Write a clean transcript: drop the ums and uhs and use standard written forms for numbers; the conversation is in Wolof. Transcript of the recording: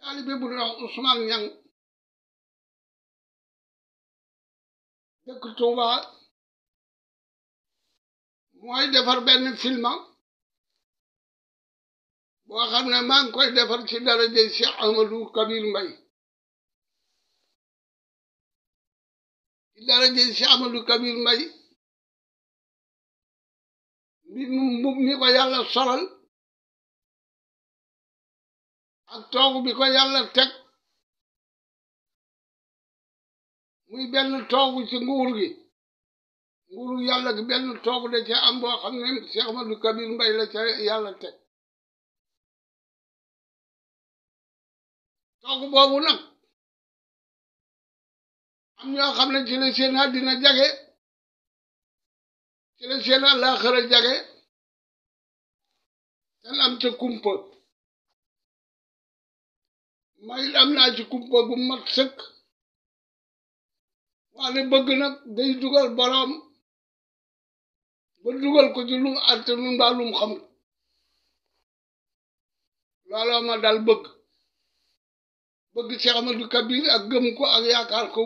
taalibe bu ñuy wax Ousmane Niang dëkk Touba mooy defar benn film boo xam ne maa ngi koy defar ci daraja Cheikh Ahmadou Kabir Mbaye ci daraja Cheikh Ahmadou Kabir Mbaye mi ko yàlla solal ak toogu bi ko yàlla teg muy benn toogu ci nguuru yàlla gi benn toogu da ca am boo xam ne Cheikh Ahmadou Kabir Mbaye la ca yàlla teg toogu boobu nag am ñoo xam ne ci la seen àddina jage ci la seen àllaaxira jage te am ca kumpa may am naa ci kumpa bu mat sëkk waane bëgg nag day dugal boroom ba dugal ko ci lum arte nun mbaa lum xam looloo ma dal bëgg Cheikh Ahmadou Kabir ak gëm ko ak yaakaar ko